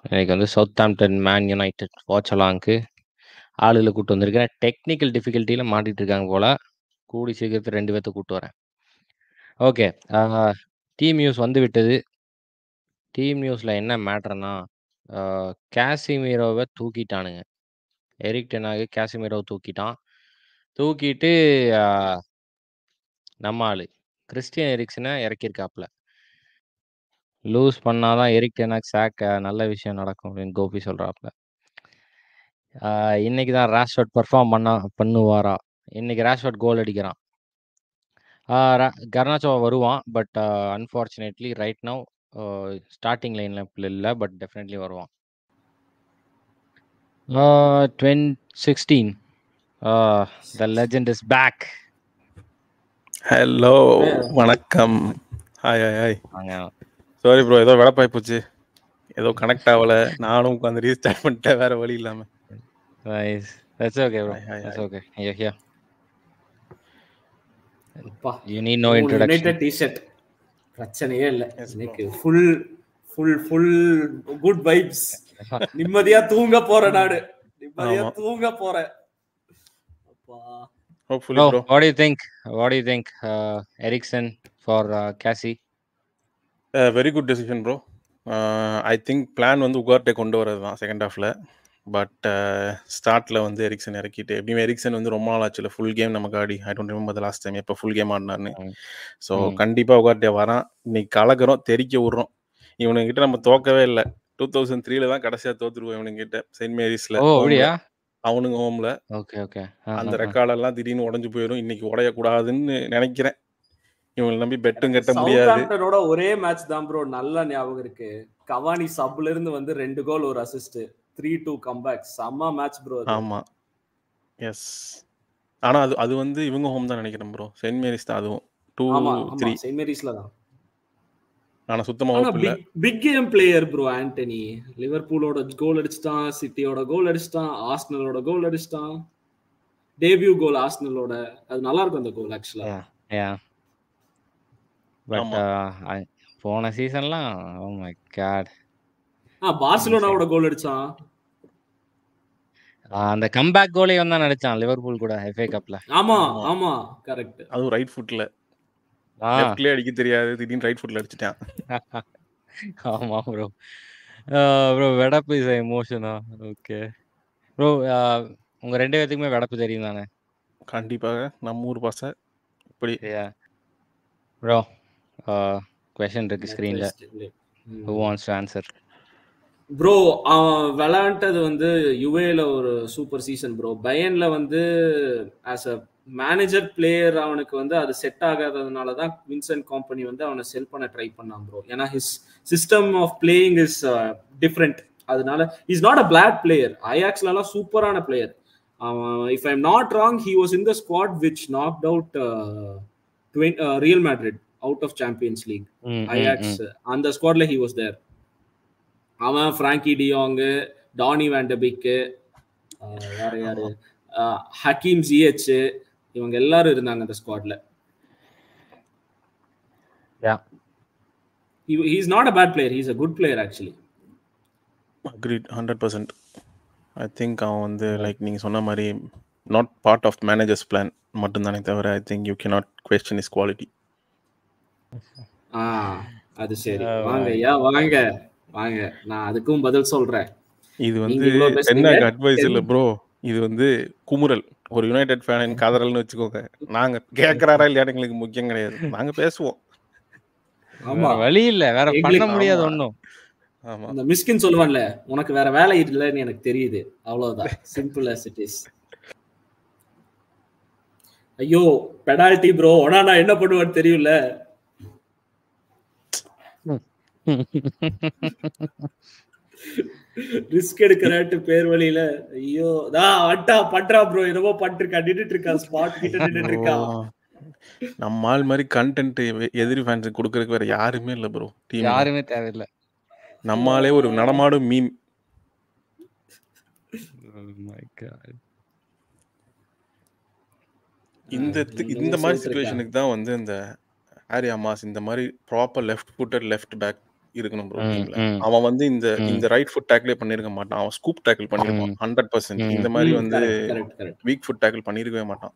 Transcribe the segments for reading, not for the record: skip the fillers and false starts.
இன்னைக்கு வந்து Southampton man United watch அலாங்க்கு ஆளுகளை கூட்டு வந்திருக்கேன். டெக்னிக்கல் டிஃபிகல்ட்டியில் மாட்டிட்டு இருக்காங்க போல. கூடி சீக்கிரத்தில் 2 பேர்த்த கூட்டு வரேன். ஓகே. டீம் நியூஸ் வந்து விட்டது. டீம் நியூஸில் என்ன மேட்டர்னா, கேசிமீரோவை தூக்கிட்டானுங்க. எரிக் டென் ஹாக் கேசிமீரோவை தூக்கிட்டான். தூக்கிட்டு நம்ம ஆளு கிறிஸ்டியன் எரிக்சனை இறக்கியிருக்காப்புல. லூஸ் பண்ணாதான் எரிக் டென் ஹாக் சாக்க நல்ல விஷயம் நடக்கும் அப்படின்னு கோபி சொல்கிறாப்புல. இன்னைக்கு தான் ராஷ்வர்ட் பெர்ஃபார்ம் பண்ணுவாரா? இன்னைக்கு ராஷ்வர்ட் கோல் அடிக்கிறான். கர்னாச்சோவா வருவான். But unfortunately right now starting லைனில் இல்லை. பட் டெஃபினெட்லி வருவான். 2016 the legend is back. Hello வணக்கம். Hi hi hi. Sorry bro, ஏதோ வெடப்பாய் போச்சு, ஏதோ கனெக்ட் ஆகல. நானும் உட்காந்து ரீஸ்டார்ட் பண்ணிட்டேன் வேற வழி இல்லாம. Nice. That's okay, bro. That's okay. You're here. You need no introduction. United T-shirt பிரச்சனையே இல்ல. எனக்கு full full full good vibes. நிம்மதியா தூங்க போற நாடு. நிம்மதியா தூங்க போறேன். அப்பா. Hopefully bro. What do you think? What do you think Eriksen for Cassie? Very good decision bro. I think plan வந்து உகார்ட்டே கொண்டு வரது தான் செகண்ட் ஹாஃப்ல. பட் ஸ்டார்ட்ல வந்து எரிக்சன் இறக்கிட்டு, எப்படியும் எரிக்சன் வந்து ரொம்ப நாள் ஆச்சுல ஃபுல் கேம் நமக்கு ஆடி. I don't remember the last time எப்போ ஃபுல் கேம் ஆடினார்னு. ஸோ கண்டிப்பாக உகார்ட்டே வரான். இன்னைக்கு கலக்கிறோம், தெரிக்க விட்றோம். இவனுங்கிட்ட நம்ம தோக்கவே இல்லை. 2003 தான் கடைசியாக தோத்துருவோம் இவனுங்கிட்ட செயின்ட் மேரிஸ்ல. அவனுங்க ஹோம்ல. Okay okay. அந்த ரெக்கார்டெல்லாம் திடீர்னு உடஞ்சு போயிடும். இன்னைக்கு உடையக்கூடாதுன்னு நினைக்கிறேன். இவங்களை நம்பி பெட்டும் கட்ட முடியாது. சவுத்தாம்ப்டனோட ஒரே மேட்ச் தான் ப்ரோ நல்லா ஞாபகம் இருக்கு. கவானி சப்ல இருந்து வந்து 2 கோல் ஒரு அசிஸ்ட், 3-2 கம்பேக். செம்ம மேட்ச் ப்ரோ. ஆமா எஸ். ஆனா அது வந்து இவங்க ஹோம் தான் நினைக்கிறேன் ப்ரோ. செயின்ட் மேரிஸ் தான் அதுவும். 2-3 செயின்ட் மேரிஸ்ல தான். ஆனா சுத்தமா ஹோப் இல்ல. Big game player bro Antony. லிவர்பூலோட கோல் அடிச்சிட்டான், சிட்டியோட கோல் அடிச்சிட்டான், ஆர்சனலோட கோல் அடிச்சிட்டான். டெபியூ கோல் ஆர்சனலோட. அது நல்லா இருக்கும் அந்த கோல் ஆக்சுவலா. பட் போன சீசன்லாம் ஓ மை காட். பார்சிலோனாவோட கோல் அடிச்சான். அந்த கம்பேக் கோலே வந்தா நடிச்சான் லிவர்பூல் கூட FA கப்ல. ஆமா ஆமா கரெக்ட். அது ரைட் ஃபுட்ல. லெஃப்ட்ல அடிக்க தெரியாது, திடீர்னு ரைட் ஃபுட்ல அடிச்சிட்டான். ஆமா ப்ரோ. ப்ரோ வெடப்பு இஸ் எமோஷனா? Okay bro. உங்க 2 பேத்துக்குமே வெடப்பு தெரியும் தானே? கண்டிப்பாக நம்ம ஊர் பாச. இப்படி ப்ரோ क्वेश्चन இருக்கு ஸ்கிரீன்ல. Who wants to answer? Bro விளையாண்டது வந்து யுவேல ஒரு சூப்பர் சீசன் ப்ரோ. பயன்ல வந்து ஆஸ் அ மேனேஜர் பிளேயர் அவனுக்கு வந்து அது செட் ஆகாததுனால தான் வின்சென்ட் காம்பனி வந்து அவனை செல் பண்ண ட்ரை பண்ணான் ப்ரோ. ஏன்னா his system of playing is different. அதனால is not a bad player. அயாக்ஸ்லாம் சூப்பரான player. If I am not wrong he was in the squad which knocked out Real Madrid out of Champions League. Ajax அந்த ஸ்குவாட்ல he was there. அவன் franking டியோங், Danny வேண்டபிக், யாரு Hakeem GH, இவங்க எல்லாரும் இருந்தாங்க அந்த ஸ்குவாட்ல. he is not a bad player, he is a good player actually. Agreed 100%. I think அவன் வந்து லைக் நீங்க சொன்ன மாதிரி not part of manager's plan மட்டும்தானே தவிர I think you cannot question his quality. அது சரி. வாங்கய்யா வாங்க வாங்க, நான் அதுக்கும் பதில் சொல்றேன். இது வந்து என்ன அட்வைஸ் இல்ல ப்ரோ, இது வந்து குமுறல். ஒரு யுனைடெட் ஃபேன் காதறல்னு வச்சுக்கோங்க. நாங்க கேக்குறாரா இல்லையா எங்களுக்கு முக்கியம் கிடையாது, நாங்க பேசுவோம். ஆமா வழி இல்ல, வேற பண்ண முடியாது ஒண்ணும். ஆமா, அந்த மிஸ்கின் சொல்லுவான்ல, உனக்கு வேற வேலை இல்லைன்னு எனக்கு தெரியுது, அவ்வளவுதான். Simple as it is. ஐயோ பெனால்டி ப்ரோ, ஒனானா என்ன பண்ணுவான்னு தெரியும்ல. ரிஸ்க் எடுக்கறாட்டு பேர் வழியில. ஐயோ அட்டா பண்றா ப்ரோ, என்னமோ பண்ணிட்டு நின்னுட்டு இருக்கா, ஸ்பாட் கிட்ட நின்னுட்டு இருக்கா. நம்ம ஆள் மாதிரி கண்டென்ட் எதிரி ஃபேன்ஸ் கொடுக்கறதுக்கு வேற யாருமே இல்ல ப்ரோ. டீம் யாருமே தேவையில்லை. நம்மாலே ஒரு நடமாடும் மீம். இந்த மாதிரி சிச்சுவேஷனுக்கு தான் வந்து இந்த ஆரியா மாஸ் இந்த மாதிரி proper left footed left back இருக்கணும் ப்ரோ ம், டீம்ல. ம், அவன் வந்து இந்த ம், இந்த ரைட் ஃபுட் டேக்கிளே பண்ணிருக்க மாட்டான். அவன் ஸ்கூப் டேக்கிள் பண்ணிருப்பான் ம், 100%. ம். இந்த மாதிரி வந்து கரெக்ட். வீக் ஃபுட் டேக்கிள் பண்ணிருக்கவே மாட்டான்.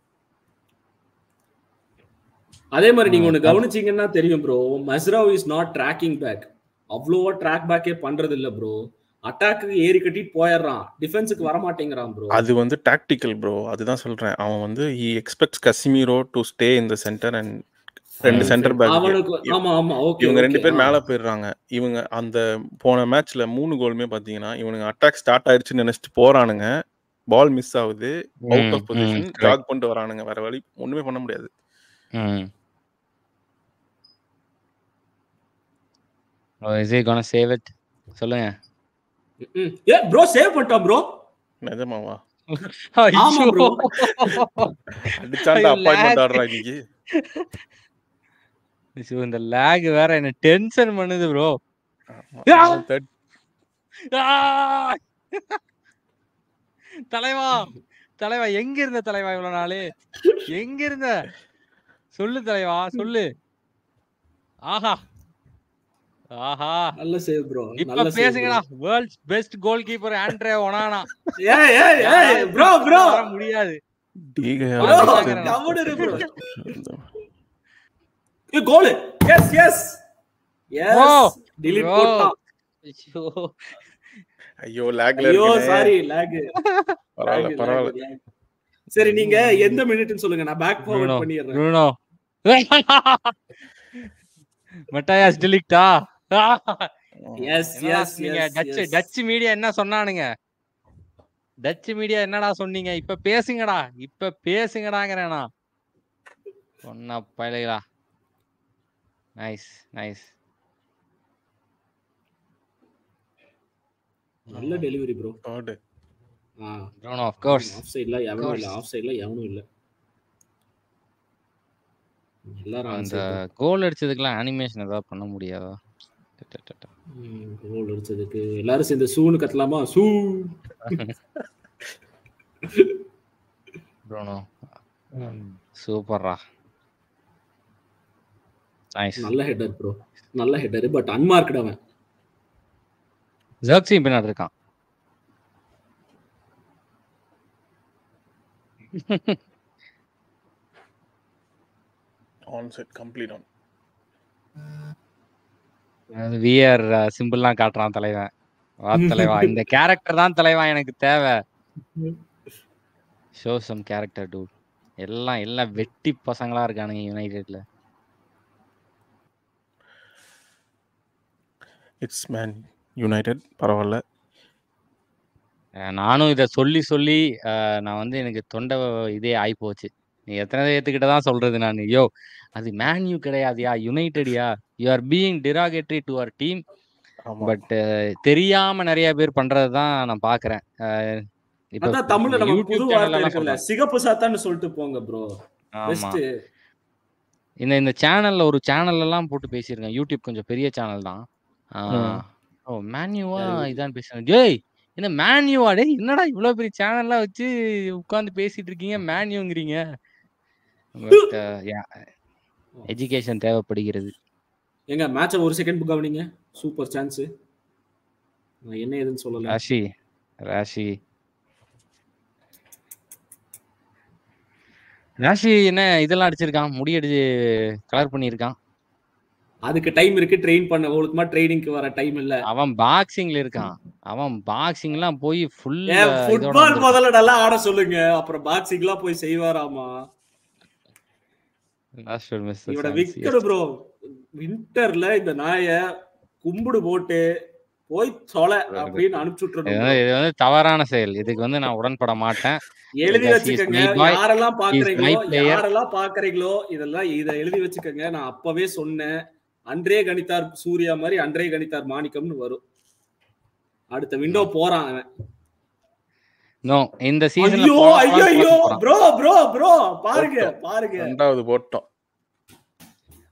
அதே மாதிரி நீங்க ஒண்ணு அதான். கவனிச்சீங்கன்னா தெரியும் ப்ரோ, Mazraoui is not tracking back. அவ்வளோவா ட்ராக் பேக்கே பண்றது இல்ல ப்ரோ. அட்டாக்கு ஏறி கட்டிட்டு போயிடுறான், டிஃபென்ஸுக்கு வர மாட்டேங்கிறான் ப்ரோ. அது வந்து டாக்டிக்கல் ப்ரோ. அதுதான் சொல்றேன். அவன் வந்து he expects Casemiro to stay in the center and ரெண்டு சென்டர் பேக் அவனுக்கு ஆமா ஓகே இவங்க 2 பேர் ஓகே. மேல போயிடுறாங்க. இவங்க அந்த போன மேட்ச்ல 3 கோலுமே பாத்தீங்கன்னா இவனுங்க அட்டாக் ஸ்டார்ட் ஆயிடுச்சுன்னு நினைச்சிட்டு போறானுங்க. பால் மிஸ் ஆகுது, அவுட் ஆஃப் பொசிஷன், ஜாக் பண்ணிட்டு வரானுங்க. வேற வழி ஒண்ணுமே பண்ண முடியாது. Is he gonna save it? சொல்லுங்க. ஏ ப்ரோ சேவ் பண்ணிட்டான் ப்ரோ. நிஜமாவா? ஆமா ப்ரோ. அடிச்சாண்டா அப்பாயின்ட்மென்ட் ஆடுறா இன்னைக்கு. இந்த லாக் வேற என்ன டென்ஷன் பண்ணுது ப்ரோ. தலைவா எங்க இருந்த தலைவா இவ்வளவு நாளு? எங்க இருந்த? சொல்லு தலைவா சொல்லு. ஆஹா நல்ல சேவ் ப்ரோ. இப்ப பேசுங்கடா. World's best goalkeeper Andre Onana. ஏய் ப்ரோ வர முடியாது. கவனரு bro. A goal. Yes delete போட்டான். ஐயோ லாக்ல இருக்கு. ஐயோ சாரி லாக். பரவாயில்ல. சரி நீங்க எந்த மினிட்னு சொல்லுங்க, நான் பேக் ஃபார்வர்ட் பண்ணிடுறேன். ப்ரூனோ. Matthijs de Ligt? எஸ் நீங்க டச் மீடியா என்ன சொன்னானுங்க? டச் மீடியா என்னடா சொன்னீங்க? இப்ப பேசுங்கடாங்கறேனா. சொன்னா பையலா. நைஸ். நல்ல delivery bro. Bruno of course. Off சைடுல எவனும் இல்ல. எல்லாரும் அந்த கோல் அடிச்சதுக்குலாம் அனிமேஷன் ஏதாவது பண்ண முடியாதா? கோல் அடிச்சதுக்கு எல்லாரும் சேர்ந்து சூன்னு கத்தலாமா? சூ. ப்ரூனோ சூப்பர்ரா. நைஸ். நல்ல ஹெட்டர் ப்ரோ. நல்ல ஹெட்டர் பட் அன்மார்க்ட் அவன். ஜர்க்ஸி பின்னாடி இருக்கான். On set complete on. VR சிம்பிள்லாம் காட்டுறான் தலைவன். வா தலைவா, இந்த கேரக்டர் தான் தலைவா எனக்கு தேவை. Show some character dude. எல்லாம் வெட்டி பசங்களா இருக்கானுங்க யுனைடெட்ல. It's man United. பரவாயில்ல. நானும் இதை சொல்லி நான் வந்து எனக்கு தொண்டை இதே ஆகி போச்சு. நீ எத்தனை ஏத்துக்கிட்டதான் சொல்றது நான். யோ அது மேன்யூ கிடையாதுயா, யுனைடெட்யா. You are being derogatory to our team. But தெரியாம நிறைய பேர் பண்றதுதான் நான் பாக்குறேன். இப்ப தமிழ்ல நம்ம புது வார்த்தை இருக்குல்ல, சிகப்பு சாத்தான்னு சொல்லிட்டு போங்க ப்ரோ. பெஸ்ட். இந்த சேனல்ல ஒரு சேனல்ல எல்லாம் போட்டு பேசியிருக்கேன். யூடியூப் கொஞ்சம் பெரிய சேனல் தான். மேன்யூவா இதான் பேசுறேன். டேய் என்ன மேன்யூவா? டேய் என்னடா இவ்வளவு பெரிய சேனல்லாம் வச்சு உட்கார்ந்து பேசிட்டு இருக்கீங்க, மேன்யூங்கிறீங்க. பட் எஜுகேஷன் தேவைப்படுகிறது. எங்க மேட்சை ஒரு செகண்ட் கவனிங்க. Super chance. நான் என்ன ஏதுன்னு சொல்லல. ராஷி என்ன இதெல்லாம் அடிச்சிருக்கான், முடி அடிச்சு கலர் பண்ணியிருக்கான். அதுக்கு டைம் இருக்கு, ட்ரெயின் பண்ண. ஒழுக்கமா ட்ரைனிங்க்கு வர டைம் இல்ல. அவன் பாக்ஸிங்ல இருக்கான். அவன் பாக்ஸிங்லாம் போய் ஃபுல் ஃபுட்பால் முதல்ல நல்லா ஆட சொல்லுங்க, அப்புறம் பாக்ஸிங்லாம் போய் செய்வாராமா. இவட விக்கெட் ப்ரோ. வின்டர்ல இந்த நாய கும்பிடு போட்டு போய் தொலை அப்படின்னு அனுப்பிச்சுட்டு. இது வந்து தவறான செயல். இதுக்கு வந்து நான் உடன்பட மாட்டேன். எழுதி வச்சுக்கோங்க. யாரெல்லாம் பாக்குறீங்களோ இதை எழுதி வச்சுக்கோங்க. நான் அப்பவே சொன்னேன், அன்றே கணித்தார் சூர்யா மாதிரி அன்றே கணித்தார் மாணிக்கம்னு வரும். அடுத்த விண்டோ போறான் அவன். நோ இந்த சீசன்ல ஐயோ ப்ரோ பாருங்க ரெண்டாவது போட்டோம்.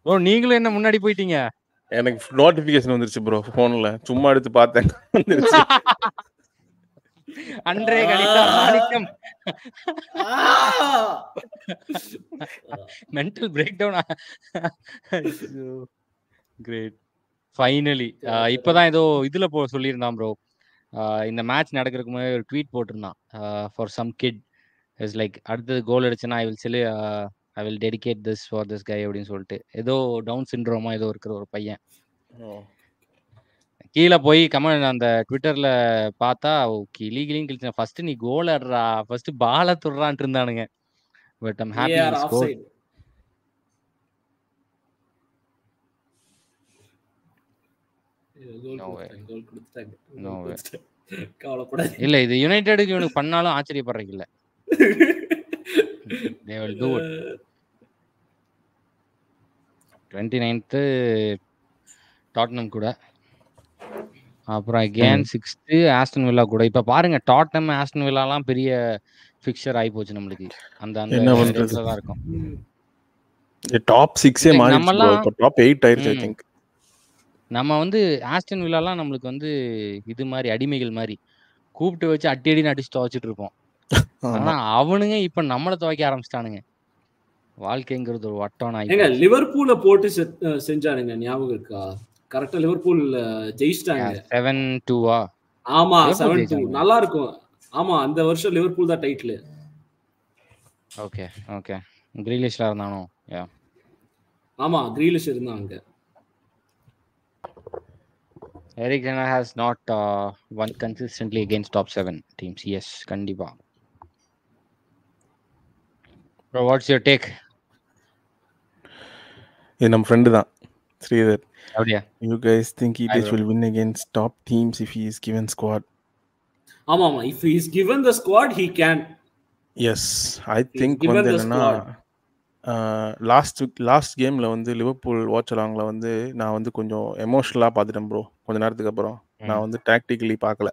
ப்ரோ நீங்களும் என்ன முன்னாடி போயிட்டீங்க? எனக்கு நோட்டிபிகேஷன் வந்துருச்சு ப்ரோ போன்ல. சும்மா எடுத்து பார்த்தேன். அன்றே கணித்தார் மாணிக்கம். Mental breakdown. Great. Finally இப்பதான் ஏதோ இதுல சொல்லியிருந்தான் ப்ரோ. இந்த மேட்ச் நடக்கிறதுக்கு முன்னாடி ஒரு ட்வீட் போட்டிருந்தான். For some kid is like அடுத்தது கோல் அடிச்சுன்னா I will dedicate this for this guy அப்படின்னு சொல்லிட்டு ஏதோ டவுன் சிண்ட்ரோமா ஏதோ இருக்கிற ஒரு பையன். கீழே போய் கமெண்ட் அந்த ட்விட்டர்ல பார்த்தா கிளியும் கிழிச்ச ஃபர்ஸ்ட் நீ கோல் ஆடுறா, ஃபர்ஸ்ட் பால துடுறான்ட்டு இருந்தானுங்க. But I'm happy VAR score. offside. Goal No way. கொடுத்துட்டாங்க, கோல் கொடுத்துட்டாங்க, No கோல் way. கொடுத்துட்டாங்க. கவலைப்படாதீங்க. இல்ல இது யுனைடெடுக்கு இவனுக்கு பண்ணாலும் ஆச்சரியப்படுறதுக்கு இல்ல. They will do it. 29th Tottenham கூட, அப்புறம் அகேன் 6th ஆஸ்டன் வில்லா கூட. இப்ப பாருங்க டாட்னம் ஆஸ்டன் வில்லாலாம் பெரிய ஃபிக்சர் ஆகி போச்சு நம்மளுக்கு. அந்த அந்த என்ன பண்றது? ரேஸ்ல தான் இருக்கும். டாப் 6 Like மாறிடுச்சு bro. நம்மலாம் இப்போ டாப் 8 ஆயிருச்சு ஐ திங்க். நம்ம வந்து ஆஸ்டன் வில்லாலாம் நம்மளுக்கு வந்து இது மாதிரி அடிமைகள் மாதிரி கூப்பிட்டு வச்சு அடி அடின்னு அடிச்சு துவைச்சிட்டு இருப்போம். ஆனா ஆமா. அவனுங்க இப்ப நம்மள துவைக்க ஆரம்பிச்சிட்டானுங்க. வாழ்க்கைங்கிறது ஒரு வட்டம் ஆகி ஏங்க போச்சு. லிவர்பூல போட்டு செஞ்சானுங்க, ஞாபகம் இருக்கா? கரெக்டா லிவர்பூல் ஜெயிச்சிட்டாங்க. 7-2 ஆமா, லிவர்பூல் 7-2 ஜெயிச்சாங்க. நல்லா இருக்கும். ஆமா, அந்த வருஷம் லிவர்பூல் தான் டைட்டில். ஓகே ஓகே கிரீலிஷ்ல இருந்தானோ? யா ஆமா, கிரீலிஷ் இருந்தாங்க. Eric Ten Hag has not won consistently against top 7 teams. Yes, கண்டிப்பா. Bro, what's your take? இது நம்ம ஃப்ரெண்டு தான் ஸ்ரீதர். அப்படியா? You guys think Hi, Etish bro. will win against top teams if he is given squad? ஆமா, if he is given the squad he can. Yes, I He is think given வந்து the என்னன்னா last கேம்ல வந்து Liverpool watch அலாங்ல வந்து நான் வந்து கொஞ்சம் எமோஷனலாக பார்த்துட்டேன் ப்ரோ. கொஞ்ச நேரத்துக்கு அப்புறம் நான் வந்து டாக்டிக்கலி பார்க்கல.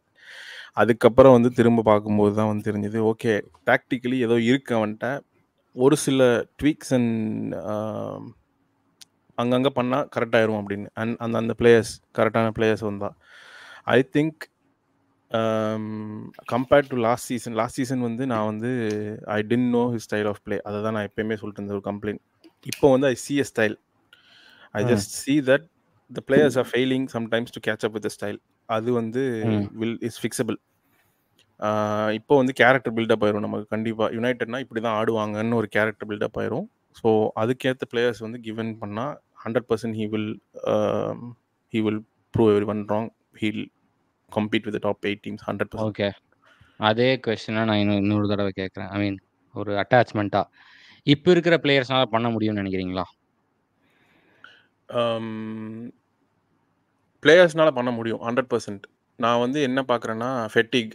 அதுக்கப்புறம் வந்து திரும்ப பார்க்கும்போது தான் வந்து தெரிஞ்சது ஓகே டாக்டிக்கலி ஏதோ இருக்கு அவன்கிட்ட. ஒரு சில ட்வீக்ஸ் அண்ட் அங்கங்கே பண்ணால் கரெக்டாகிடும் அப்படின்னு. அண்ட் அந்த பிளேயர்ஸ் கரெக்டான பிளேயர்ஸ் வந்தால் I think compared to last season வந்து நான் வந்து I didn't know his style of play. அதை தான் நான் எப்பயுமே சொல்லிட்டு இருந்த ஒரு கம்ப்ளைண்ட். இப்போ வந்து I see a style. I just see that the players are failing sometimes to catch up with the style. அது வந்து இஸ் ஃபிக்ஸபிள். இப்போ வந்து கேரக்டர் பில்டப் ஆயிரும் நமக்கு கண்டிப்பாக. யுனைடெட்னா இப்படி தான் ஆடுவாங்கன்னு ஒரு கேரக்டர் பில்டப் ஆயிரும். ஸோ அதுக்கேற்ற பிளேயர்ஸ் வந்து கிவன் பண்ணால் 100% he will prove everyone wrong. He'll compete with the top 8 teams 100%. Okay, அதே கொஸ்டினை நான் இன்னொரு தடவை கேட்குறேன். ஐ மீன் ஒரு அட்டாச்மெண்ட்டா இப்போ இருக்கிற பிளேயர்ஸ்னால பண்ண முடியும்னு நினைக்கிறீங்களா? பிளேயர்ஸ்னால பண்ண முடியும் 100%. நான் வந்து என்ன பார்க்குறேன்னா ஃபெட்டிக்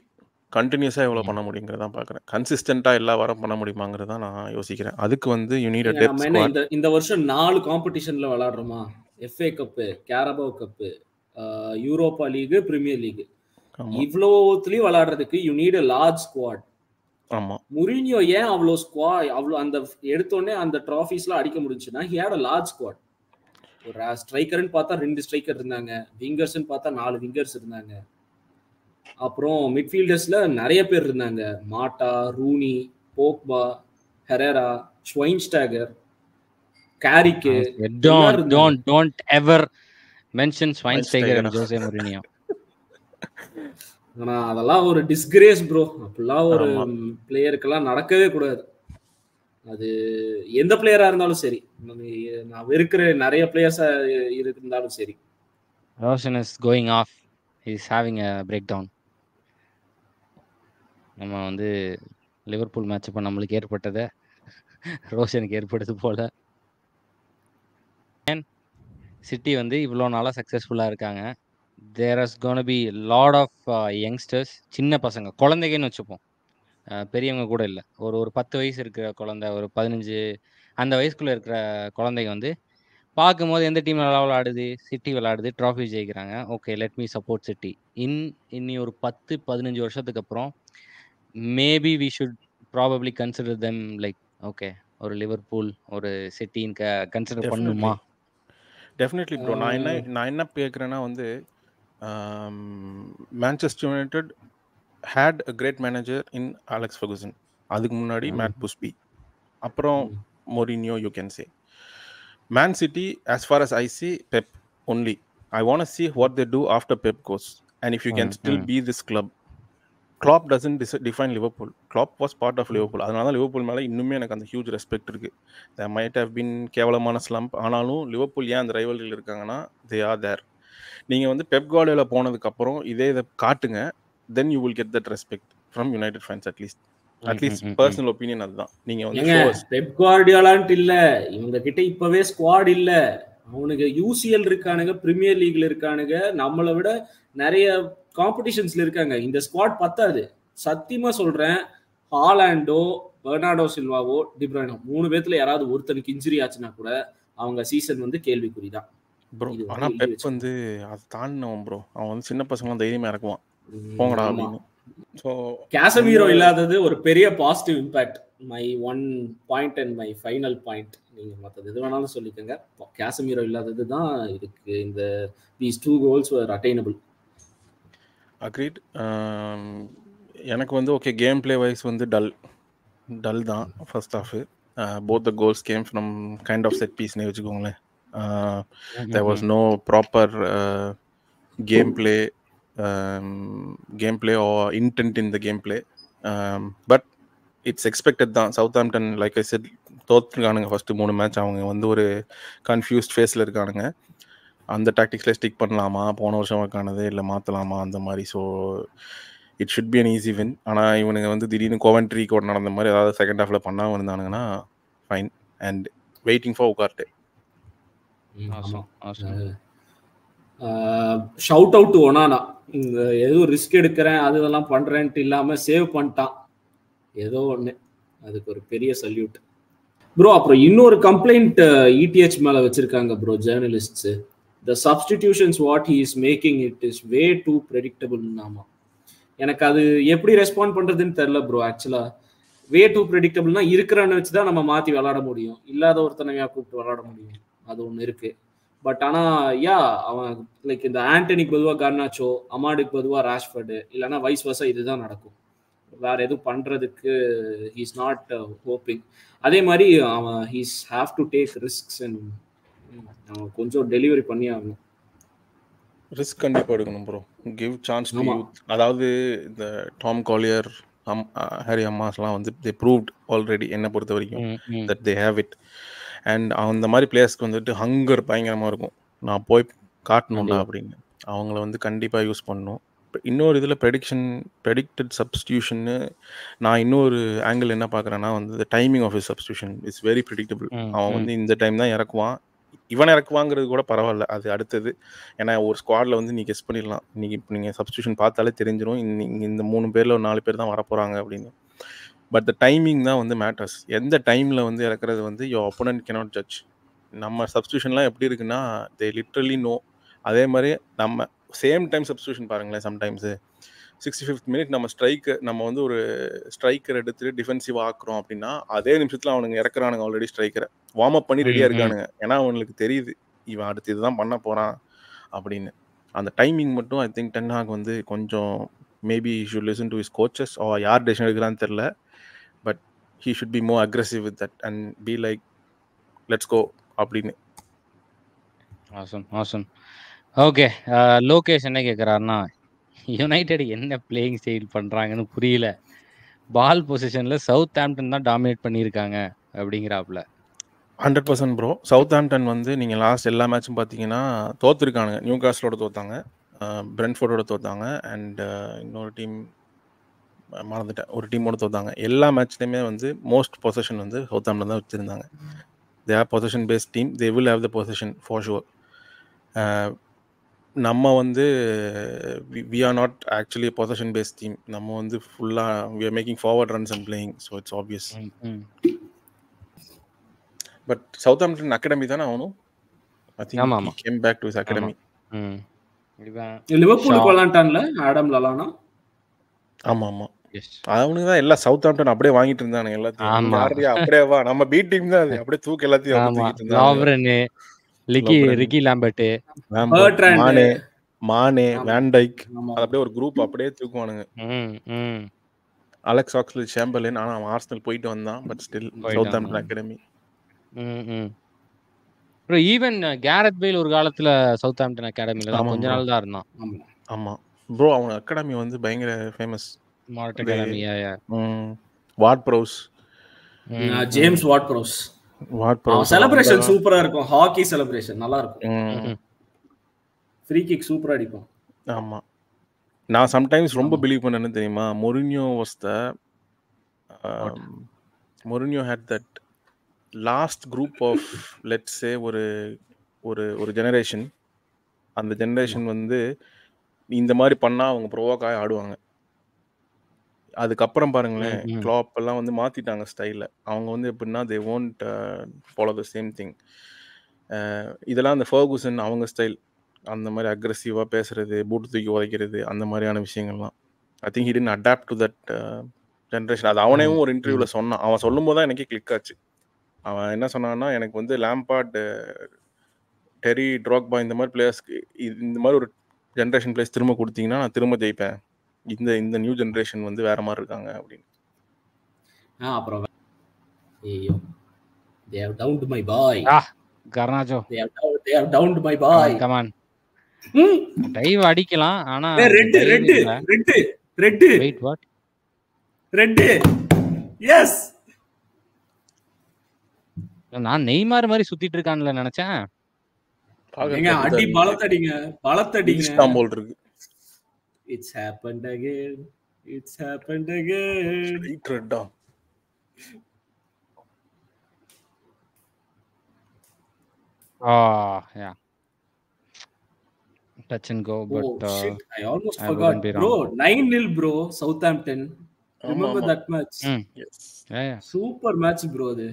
கண்டினியூஸாக எவ்வளோ பண்ண முடியுங்கிறதான் பார்க்குறேன். கன்சிஸ்டண்ட்டாக எல்லா வாரம் பண்ண முடியுமாங்கிறத நான் யோசிக்கிறேன். அதுக்கு வந்து யூ நீட் அ டெப்த் நம்ம ஸ்குவாட். என்ன இந்த வருஷம் 4 காம்படிஷன்ல விளையாடுறோமா? FA cup, Carabao cup, Europa League, Premier League, இவ்வளோத்துலயும் விளையாடுறதுக்கு you need a large squad. ஆமா, முரினியோ ஏன் அவ்வளோ அந்த எடுத்தோடனே அந்த ட்ராஃபீஸ்லாம் அடிக்க முடிஞ்சுன்னா he had a large squad. ஒரு ஸ்ட்ரைக்கர்னு பார்த்தா 2 ஸ்ட்ரைக்கர் இருந்தாங்க, விங்கர்ஸ்னு பார்த்தா 4 விங்கர்ஸ் இருந்தாங்க, அப்புறம் மிட்ஃபீல்டர்ஸ்ல நிறைய பேர் இருந்தாங்க. Mata, Rooney, Pogba, Herrera, Schweinsteiger, Carrick. Don't ever mention Schweinsteiger and Jose Mourinho. ஆனா அதெல்லாம் ஒரு டிஸ்கிரேஸ் ப்ரோ. அப்படிலாம் ஒரு பிளேயருக்கெல்லாம் நடக்கவே கூடாது. அது எந்த பிளேயரா இருந்தாலும் சரி, நான் வெறுக்கிற நிறைய பிளேயர்ஸா இருந்தாலும் சரி. Roshan is going off. He is having a breakdown. நம்ம வந்து லிவர்பூல் மேட்ச் இப்போ நம்மளுக்கு ஏற்பட்டதை ரோஷனுக்கு ஏற்படுது போல. சிட்டி வந்து இவ்வளோ நாளாக சக்ஸஸ்ஃபுல்லாக இருக்காங்க. There is gonna be lot of youngsters, சின்ன பசங்க, குழந்தைங்கன்னு வச்சுப்போம், பெரியவங்க கூட இல்லை. ஒரு 10 வயசு இருக்கிற குழந்தை, ஒரு 15 அந்த வயசுக்குள்ளே இருக்கிற குழந்தைங்க வந்து பார்க்கும்போது எந்த டீம் நல்லா விளையாடுது, சிட்டி விளையாடுது, ட்ராஃபி ஜெயிக்கிறாங்க, okay let me support City. இன்னி ஒரு 10-15 வருஷத்துக்கு அப்புறம் maybe we should probably consider them like okay ஒரு லிவர்பூல் ஒரு சிட்டின்னு கன்சிடர் பண்ணுமா? Definitely bro. நான் என்ன கேட்குறேன்னா வந்து Manchester United had a great manager in Alex Ferguson. அதுக்கு முன்னாடி மேட் புஸ்பி, அப்புறம் Mourinho. You can say Man City as far as I see Pep only. I want to see what they do after Pep goes, and if you can still be this club. Klopp doesn't define Liverpool. Klopp was part of Liverpool. அதனால தான் Liverpool மேலே இன்னுமே எனக்கு அந்த huge respect இருக்குது. த might have been கேவலமான slump, ஆனாலும் Liverpool ஏன் அந்த ரைவல்கள் இருக்காங்கன்னா தே ஆர் தேர். நீங்கள் வந்து பெப் கார்டியோலா போனதுக்கப்புறம் இதை காட்டுங்க, then you will get that respect from United fans. At least personal opinion அதுதான். நீங்கள் வந்து பெப் கார்டியோலான்ட்டு இல்லை, இவங்க கிட்ட இப்போவே ஸ்குவாட் இல்லை. அவனுக்கு யூசிஎல் இருக்கானுங்க, பிரீமியர் லீக்ல இருக்கானுங்க, நம்மளை விட நிறைய காம்படிஷன்ஸ்ல இருக்காங்க. இந்த ஸ்குவாட் பத்தாது, சத்தியமா சொல்றேன். ஹாலாண்டோ, பெர்னார்டோ சில்வாவோ, டிப்ரானோ 3 பேர்த்துல யாராவது ஒருத்தனுக்கு இன்ஜுரி ஆச்சுன்னா கூட அவங்க சீசன் வந்து கேள்விக்குறிதான் ப்ரோ. ஆனா பெப் வந்து அது தாண்டினவன் ப்ரோ. அவன் வந்து சின்ன பசங்களும் தைரியமா இறக்குவான், போங்கடா அப்படின்னு. ஸோ கேசமீரோ இல்லாதது ஒரு பெரிய positive impact. My one point and my final point. நீங்க மற்றது எது வேணாலும் சொல்லிக்கோங்க, கேசமீரோ இல்லாதது தான் இதுக்கு இந்த these 2 goals were attainable. Agreed. எனக்கு வந்து ஓகே, கேம் பிளே வைஸ் வந்து டல் தான் first half. Both the goals came from kind of set பீஸ்னே வச்சுக்கோங்களேன். There was no proper game play or intent in the game play. But it's expected தான். Southampton like I said தோற்றுருக்கானுங்க first 3 match. அவங்க வந்து ஒரு confused ஃபேஸில் இருக்கானுங்க. அந்த டாக்டிக்ஸில் ஸ்டிக் பண்ணலாமா, போன வருஷம் ஒர்க்கானது இல்லை மாற்றலாமா அந்த மாதிரி. So it should be an easy win. ஆனால் இவனுங்க வந்து திடீர்னு கோவென்ட்ரி கோட் நடந்த மாதிரி ஏதாவது செகண்ட் ஹாஃபில் பண்ணாமல் இருந்தானுங்கன்னா fine. And waiting for Ugarte. Shout out to Onana. இந்த ஏதோ ரிஸ்க் எடுக்கிறேன் அது இதெல்லாம் பண்ணுறேன்ட்டு இல்லாமல் சேவ் பண்ணிட்டான் ஏதோ ஒன்று, அதுக்கு ஒரு பெரிய சல்யூட் ப்ரோ. அப்புறம் இன்னொரு கம்ப்ளைண்ட் இடிஹெச் மேலே வச்சுருக்காங்க bro ஜேர்னலிஸ்ட்ஸு. The substitutions what he is making, it is way too predictable. நாமா எனக்கு அது எப்படி ரெஸ்பாண்ட் பண்றதுன்னு தெரியல ப்ரோ. ஆக்சுவலா வே டூ ப்ரெடிக்டபிள்னா இருக்கிறன்னு வச்சு தான் நம்ம மாற்றி விளாட முடியும், இல்லாத ஒருத்தனையா கூப்பிட்டு விளாட முடியும், அது ஒன்று இருக்கு. பட் ஆனால் அவன் லைக் இந்த ஆண்டனிக்கு பொதுவாக கார்னாச்சோ, அமாடுக்கு பொதுவாக ராஷ்ஃபர்டு, இல்லைன்னா வைஸ் வர்சா இதுதான் நடக்கும். வேற எதுவும் பண்றதுக்கு ஹீஸ் நாட் ஹோப்பிங். அதே மாதிரி அவன் he's have to take risks and அவன் கொஞ்சம் டெலிவரி பண்ணி ஆகணும். ரிஸ்க் கண்டிப்பாக எடுக்கணும் bro. Give chance to youth. அதாவது இந்த டாம் காலியர், ஹாரி அம்மாஸ்லாம் வந்து தே ப்ரூவ்ட் ஆல்ரெடி என்னை பொறுத்த வரைக்கும் that they have it. And அந்த மாதிரி பிளேயர்ஸ்க்கு வந்துட்டு ஹங்கர் பயங்கரமாக இருக்கும், நான் போய் காட்டணும்டா அப்படின்னு. அவங்கள வந்து கண்டிப்பாக யூஸ் பண்ணணும். இன்னொரு இதில் ப்ரெடிக்டட் சப்ஸ்டியூஷன்னு நான் இன்னொரு ஆங்கிள் என்ன பார்க்குறேன்னா வந்து timing of his substitution is very predictable. அவன் வந்து இந்த டைம் தான் இறக்குவான், இவனை இறக்குவாங்கிறது கூட பரவாயில்ல, அது அடுத்தது. ஏன்னா ஒரு ஸ்குவாடில் வந்து நீ கெஸ் பண்ணிடலாம், இன்னைக்கு இப்போ நீங்கள் சப்ஸ்டியூஷன் பார்த்தாலே தெரிஞ்சிடும் இந்த 3 பேரில் ஒரு 4 பேர் தான் வரப்போகிறாங்க அப்படின்னு. பட் த டைமிங் தான் வந்து மேட்டர்ஸ். எந்த டைமில் வந்து இறக்குறது வந்து யோர் ஒப்போனன்ட் கேனாட் ஜட்ஜ். நம்ம சப்ஸ்டியூஷன்லாம் எப்படி இருக்குன்னா தே லிட்ரலி நோ. அதே மாதிரி நம்ம சேம் டைம் சப்ஸ்டியூஷன் பாருங்களேன், சம்டைம்ஸு 65th மினிட் நம்ம வந்து ஒரு ஸ்ட்ரைக்கர் எடுத்துட்டு டிஃபென்சிவ் ஆக்குறோம் அப்படின்னா அதே நிமிஷத்தில் அவனுங்க இறக்குறானுங்க ஆல்ரெடி ஸ்ட்ரைக்கரை, வார்ம் அப் பண்ணி ரெடியாக இருக்கானுங்க. ஏன்னா அவனுக்கு தெரியுது இவன் அடுத்து இதுதான் பண்ண போகிறான் அப்படின்னு. அந்த டைமிங் மட்டும் ஐ திங்க் டென் ஹாக் வந்து கொஞ்சம் maybe should listen to his coaches or யார் டெசிஷன் எடுக்கிறான்னு தெரில. But he should be more aggressive with that and be like let's go அப்படின்னு. ஆசம். ஓகே, லோகேஷ் என்ன கேட்குறாருன்னா, யுனைடெட் என்ன பிளேயிங் ஸ்டைல் பண்ணுறாங்கன்னு புரியல, பால் பொசிஷனில் சவுத்ஆம்ப்டன் தான் டாமினேட் பண்ணியிருக்காங்க அப்படிங்கிறாப்புல. 100% ப்ரோ. சவுத்ஆம்ப்டன் வந்து நீங்கள் லாஸ்ட் எல்லா மேட்சும் பார்த்தீங்கன்னா தோற்றுருக்கானுங்க. நியூ காஸ்லோட தோத்தாங்க, பிரென்ட்ஃபோர்டோட தோத்தாங்க, அண்ட் இன்னொரு டீம் மறந்துட்டேன், ஒரு டீமோட தோத்தாங்க. எல்லா மேட்ச்லேயுமே வந்து மோஸ்ட் பொசிஷன் வந்து சவுத்ஆம்ப்டன் தான் வச்சுருந்தாங்க. They are position based team, they will have the position for sure. நம்ம வந்து we are not actually position based team. நம்ம வந்து ஃபுல்லாக we are making forward runs and playing, so it's obvious. But Southampton academy தானே ஆகணும். I think he came back to his academy. Liverpool விளையாண்டான்ல Adam Lallana. ஆமா அவனுக்கு தான் எல்லாம் சவுத்ஆம்ப்டன் அப்படியே வாங்கிட்டு இருந்தானுங்க எல்லாத்தையும். அப்படியே வா, நம்ம பி டீம் தான், அது அப்படியே தூக்கு எல்லாத்தையும் தூக்கிட்டு இருந்தாங்க. ரிக்கி லாம்பர்ட், மானே, வேன் டைக், அது அப்படியே ஒரு குரூப் அப்படியே தூக்குவானுங்க. அலெக்ஸ் ஆக்ஸ்லேட் சேம்பர்லின், ஆனா அவன் ஆர்சனல் போயிட்டு வந்தான், but still Southampton academy. Bro even Gareth Bale ஒரு காலத்துல சவுத்தாம்ப்டன் அகாடமில தான் ஆமாம் கொஞ்ச ப்ரோ. நாள் தான் இருந்தான். ஆமா. ஆமாம் ப்ரோ, அவங்க அகாடமி வந்து பயங்கர ஃபேமஸ். மார்ட் academy. Ward Prowse. James Ward Prowse. Ward Prowse celebration சூப்பரா இருக்கும். ஹாக்கி செலிப்ரேஷன் நல்லா இருக்கும். ஃப்ரீ கிக் சூப்பரா அடிக்கும். ஆமாம். நான் சம்டைம்ஸ் ரொம்ப பிலீவ் பண்ணேன்னு தெரியுமா, Mourinho was the Mourinho had that last group of let's say ஒரு ஒரு ஒரு ஜெனரேஷன். அந்த ஜெனரேஷன் வந்து இந்த மாதிரி பண்ணால் அவங்க ப்ரோவோக்காக ஆடுவாங்க. அதுக்கப்புறம் பாருங்களேன், கிளாப் எல்லாம் வந்து மாற்றிட்டாங்க ஸ்டைலில். அவங்க வந்து எப்படின்னா they won't follow the same thing. இதெல்லாம் அந்த ஃபர்கூசன் அவங்க ஸ்டைல், அந்த மாதிரி அக்ரெசிவாக பேசுறது, பூட்டு தூக்கி உதைக்கிறது, அந்த மாதிரியான விஷயங்கள்லாம். I think he didn't adapt to that generation. அது அவனேவும் ஒரு இன்டர்வியூவில் சொன்னான். அவன் சொல்லும் போது தான் எனக்கே கிளிக் ஆச்சு. அவன் என்ன சொன்னான்னா, எனக்கு வந்து லேம்பார்ட், டெரி, ட்ராக்பா இந்த மாதிரி பிளேயர்ஸ்க்கு இந்த மாதிரி ஒரு ஜென்ரேஷன் பிளேயர்ஸ் திரும்ப கொடுத்தீங்கன்னா நான் திரும்ப ஜெயிப்பேன். இந்த நியூ ஜெனரேஷன் வந்து வேற மாதிரி இருக்காங்க அப்படின்னு. அப்புறம் ஐயோ they have downed my boy. Garnacho they have downed my boy. come on dive அடிக்கலாம். ஆனா red wait what red yes நான் நெய்மார் மாதிரி சுத்திட்டு இருக்கான்ல நினைச்சேன். ஏங்க அடி பலத்தடிங்க இஸ்தாம்புல் இருக்கு. It's happened again. It's happened again. Straight red down. Yeah. Touch and go, but shit, I almost forgot. Bro, 9-0 bro, Southampton. Remember that match? Yes. Yeah. Super match bro அது.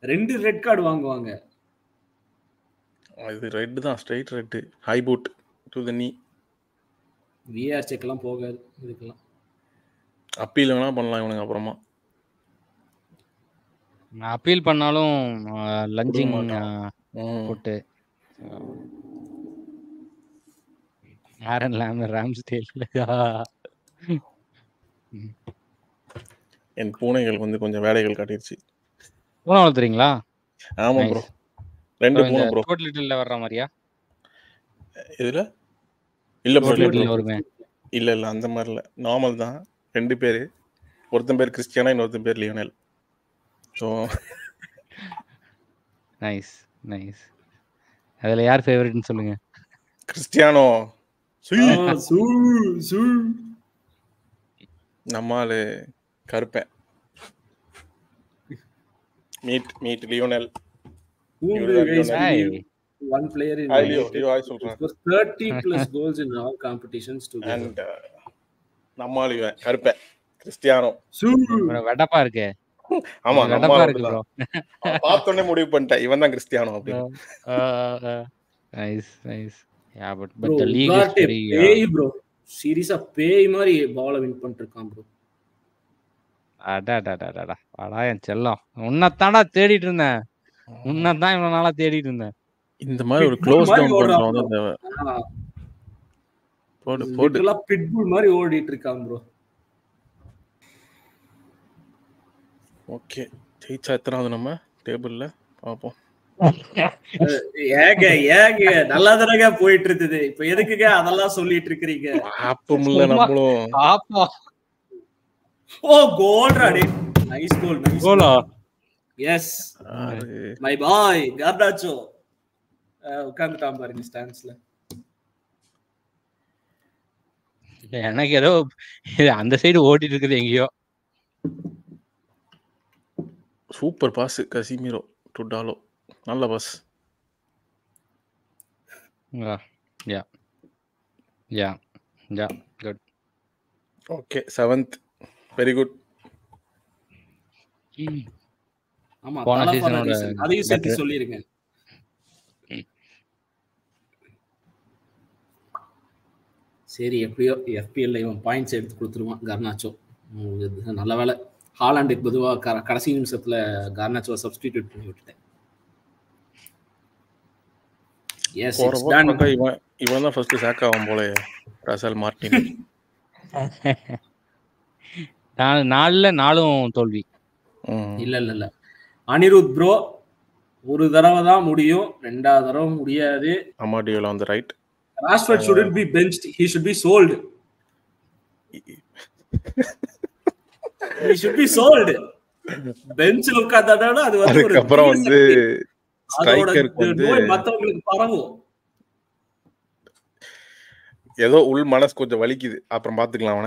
2 red card வாங்குவாங்க. இது red தான், straight red. High boot to the நீ. VR செக்லாம் போகாது இதுக்கெல்லாம். Appeal வேணா பண்ணலாம் இவனுங்க. அப்புறமா அப்பீல் பண்ணாலும் லஞ்சிங் போட்டு ஆரன் லாமர் ராம்ஸ்டேல். என் பூனைகள் வந்து கொஞ்சம் வேலைகள் காட்டிருச்சு. பூனை வளர்த்துறீங்களா? ஆமா ப்ரோ, 2 பூனை ப்ரோ. ஸ்டோட் லிட்டில்ல வர்ற மாதிரியா? இதுல இல்ல ப்ரோ, வருமே. இல்ல அந்த மாதிரி இல்ல, நார்மல் தான். 2 பேர், ஒருத்தன் பேர் கிறிஸ்டியானோ, இன்னொருத்தன் பேர் லியோனல். So nice. அதுல யார் ஃபேவரட்னு சொல்லுங்க. கிறிஸ்டியானோ. நம்மால் கருப்பேன். Meet Lionel. One player in United 30+ goals in all competitions together. And நம்மால் இவன் கருப்பேன் கிறிஸ்டியானோ. வெடப்பா இருக்கு. ஆமா, வெடப்பா இருக்கு ப்ரோ. பார்த்தோன்னே முடிவு பண்ணிட்டேன் இவன் தான் கிறிஸ்டியானோ அப்படின்னு. Nice. Yeah, but the league is very பேய் bro. சீரியஸா பேய் மாதிரி பால வின் பண்ணிருக்கான் bro. அடா என் செல்லம், உன்னதான்டா தேடிட்டு இருந்தேன். உன்னதான் இவ்வளவு நாளா தேடிட்டு இருந்தேன். இந்த மாதிரி ஒரு க்ளோஸ் டவுன் பண்றவங்க தேவை. போடுல பிட்புல் மாதிரி ஓடிட்டு இருக்கான் bro. ஓகே, ஜெயிச்சா எத்தனாவது நம்ம டேபிள்ல பாப்போம். ஏங்க நல்லா தானங்க போயிட்டு இருந்தது. இப்ப எதுக்குங்க அதெல்லாம் சொல்லிட்டு இருக்கீங்க? ஆப்பமுல்ல நம்மளும் ஆப்பா. ஓ கோல் ராடி. நைஸ் கோலா. எஸ் மை பாய் கார்டாச்சோ உட்கார்ந்துட்டான் பாருங்க ஸ்டாண்ட்ஸ்ல. எனக்கு ஏதோ அந்த சைடு ஓடிட்டு இருக்குது எங்கேயோ. Super pass Casemiro to Dalot. நல்ல pass. Yeah good. Okay, 7th very good. ஆமா, போன சீசனோட அதையும் சேர்த்து சொல்லிருங்க. சரி, எப்படியோ FPL இவன் பாயிண்ட்ஸ் எடுத்து கொடுத்துருவான் கார்னாச்சோ. நல்ல வேலை ஹாலாண்டுக்கு பொதுவாக கடைசி நிமிஷத்துல கார்னாச்சோ சப்ஸ்டிடியூட் பண்ணி விட்டுட்டேன். இவன் தான் ஃபர்ஸ்ட் சாக் ஆகும் போல ரசல் மார்டின். 4 தோல்வி. இல்ல அனிருத் ப்ரோ ஒரு தடவை தான் முடியும், 2வது தடவை முடியாது. அமாடியோல on the right. Rashford shouldn't be benched, he should be sold. He should be sold. பெஞ்ச்ல உட்கார்ந்தாடானா அது வந்து ஒரு அதுக்கப்புறம் வந்து அதோட ஸ்ட்ரைக்கருக்கு வந்து நோய் மத்தவங்களுக்கு பரவும். ஏதோ உள் மனசு கொஞ்சம் வலிக்குது, அப்புறம் பாத்துக்கலாம் அவனை.